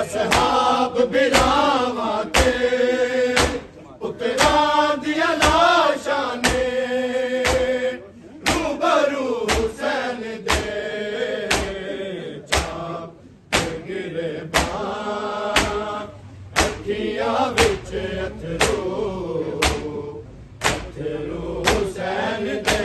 असहाब बिरावा ते उतरा दिया लाशा ने रूबरू हुसैन दे चाप गिरे बां अखियां विच अथरू हुसैन दे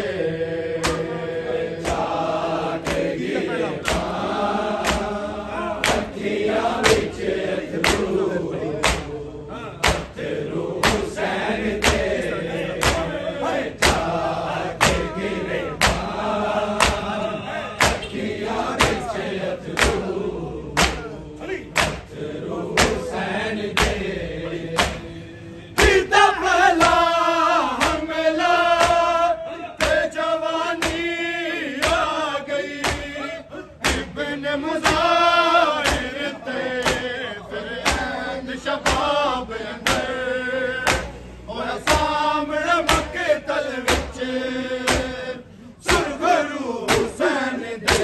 अथरू हुसैन दे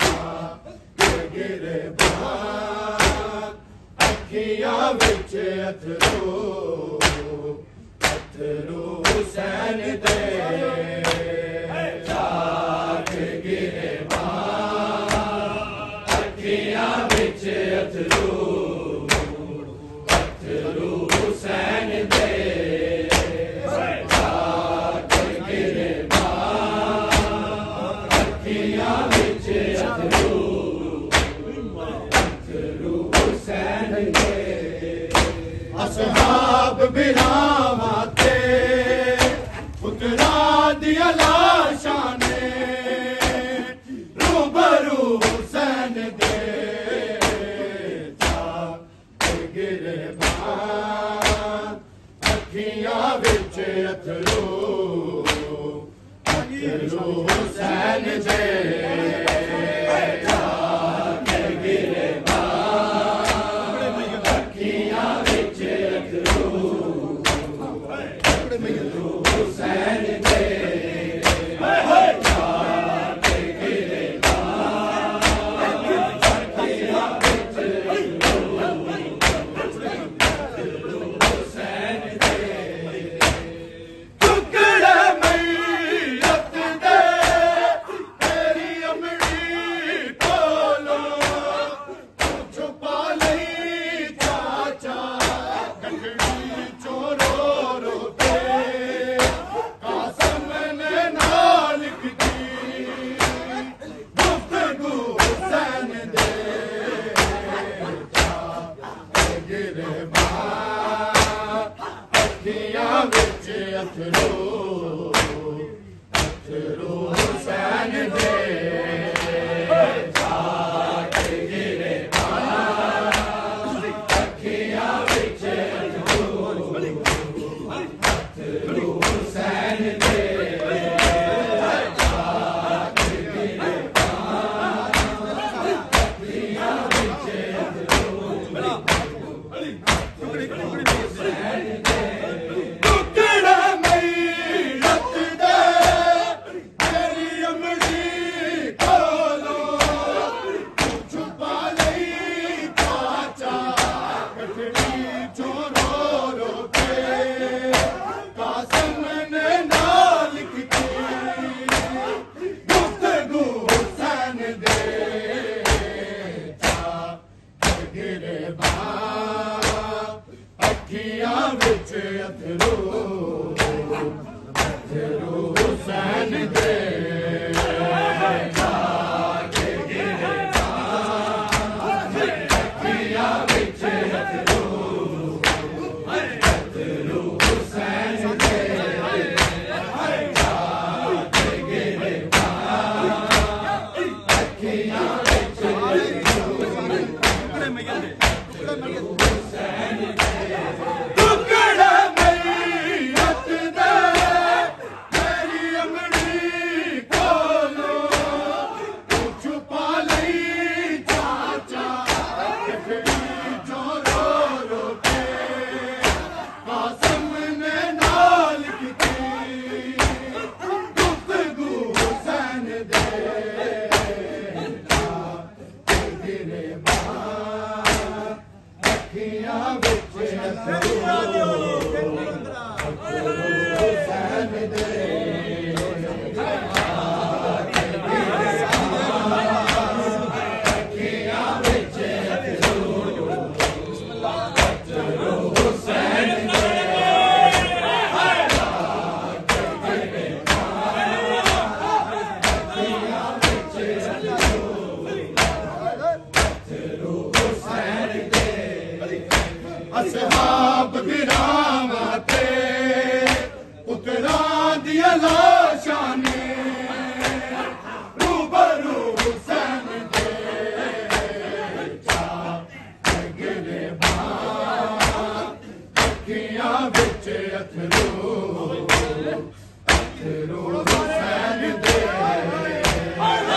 चाक गिरे बां अखियां विच अथरू हुसैन दे चाक गिरे बां अखियां विच अथरू हुसैन दे असहाब बिरावा ते उतरा दिया लाशा ने रूबरू हुसैन दे चाक गिरे बां अखियां विच अथरू हुसैन दे अथरू हुसैन दे चाक गिरे बां अखियां विच अथरू हुसैन दे चाक गिरे बां अखियां विच हुसैन दे विच अथरू हुसैन दे जाके गिरे अखियां विच अथरू हुसैन दे जाके गिरे अखियां विच टुकड़ा मैयत दे मेरी अमड़ी कोलो तू छुपा लई चाचा अखड़ी जो रो रो के कासिम ने नाल कीती गुफ्तगू हुसैन दे गिरे अखियां विच अथरू हुसैन दे अखियां विच अथरू हुसैन दे अखियां विच अथरू हुसैन दे असहाब गिरावां ते पुत्रां दियां लाशां ने रूबरू हुसैन दे जाके गिरे अखियां विच अथरू हुसैन दे जाके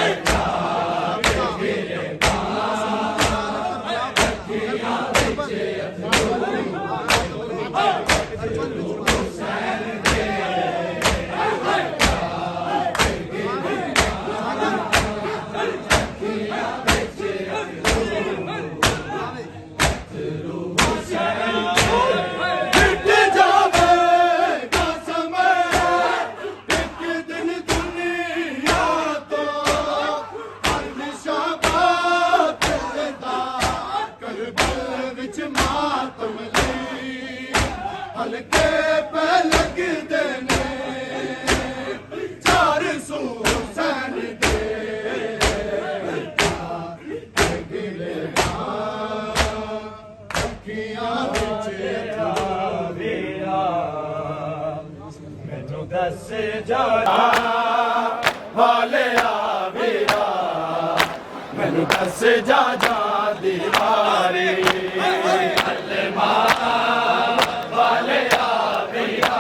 गिरे अखियां विच मिट जावेगा समय एक दिन दुनिया तो हर शाबात दा करबल विच मातम लई हल्के पे लगदे ने 400 हुसैन दे गिरे अखियां विच मैनू दस जा वाले वीरा मैनू दस जा दीवारे अल्लामा वाले वीरा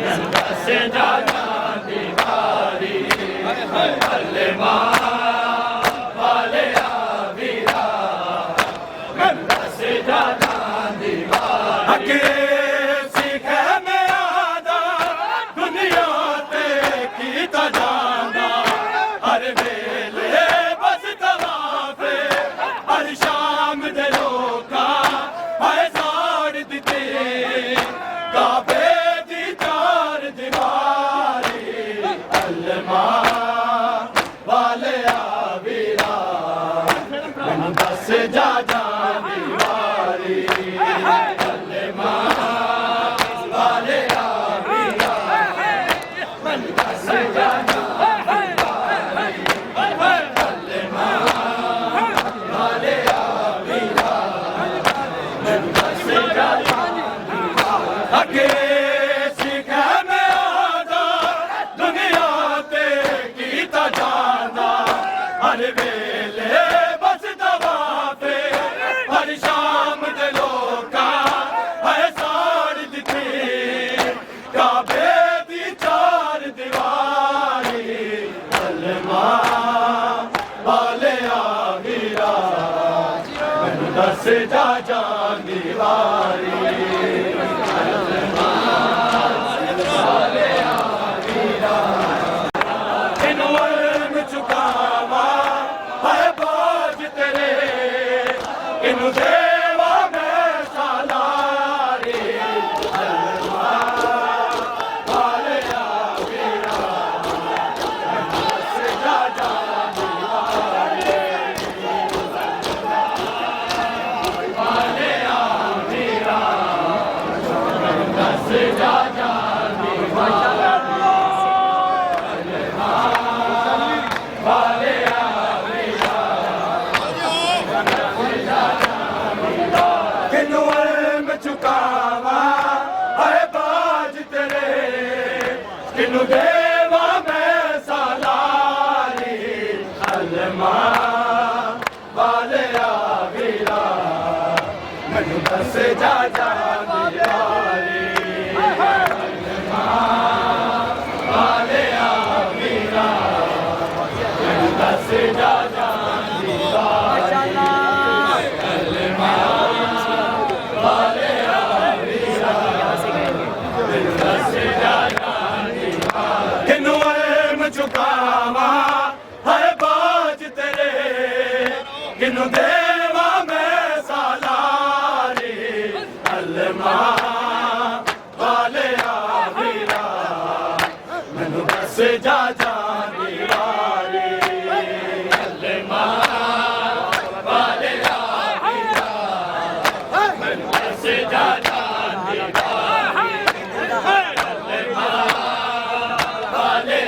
मैनू दस जा दीवारी अल्लामा वाले वीरा मैनू दस जा दीवारी जा जा दीवारी अल्लामा वाले वीरा मैनू दस जा दीवारी अल्लामा वाले वीरा मैनू दस जा अगे सिखा मैं आदा दुनिया ते कीता जाना हर वेले शाम दे लोका है साड़ दिते काबे दी 4 दीवारी अल्लामा वाले वीरा मैनू दस जा दीवारी अल्लामा वाले वीरा इनू अर्म चुकावा है बोझ तेरे इनू देवा मैं सालारी अल्लामा वाले वीरा दस जा दीवारी वाले वीरा किनू अर्म चुकावा है बाज तेरे किनू देवा मैं सालारी अलमा वाले आवीरा मैनू दस जा जा दियारी अलमा वाले आवीरा मैनू दस जा जा चुकावा है बाज तेरे किनू देवा मैं सालारी अलमा वाले आवीरा मैनू बस जा जा दीवारी अलमा वाले आवीरा मैनू बस जा जा दीवारी अलमा वाले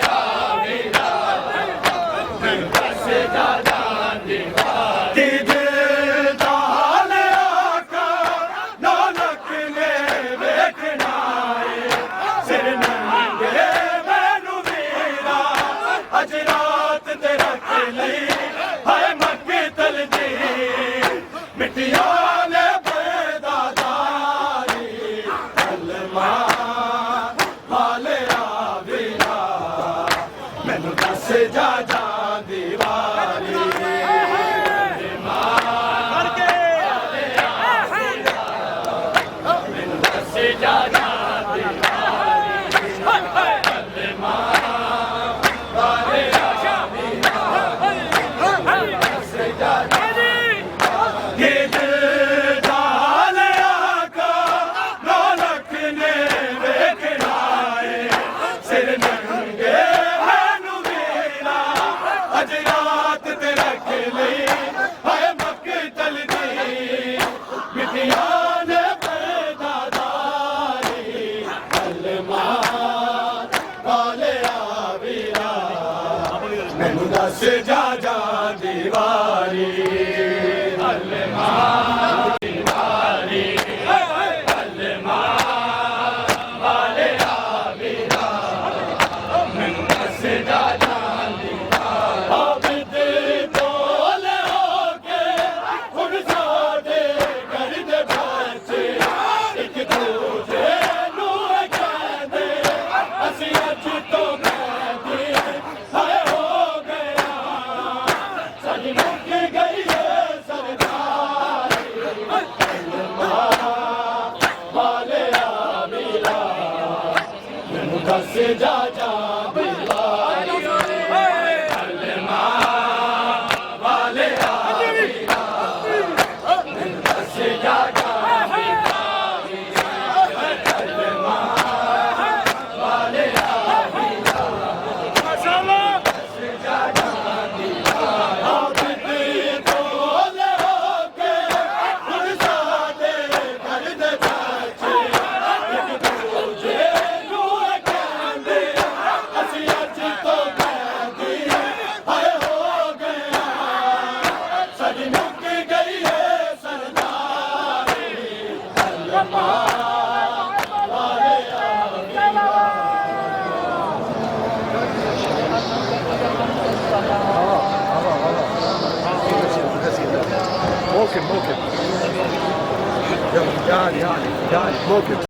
जा जा दीवारी जा जा दस जा जा दीवारी अलमा दीवारी अलमा वाले आवीरा दस जा जा दीवारी बोल होके खुद सादे कर दे बच्चे एक दूजे नू कहते असी अज तो कहते हाय हो दस जा जा दीवारी अलमा वाले आवीरा दस जा जा दीवारी अलमा वाले आवीरा दस जा जा दीवारी बोल होके खुद सादे कर दे बच्चे एक दूजे ممكن يلا تعالي موقف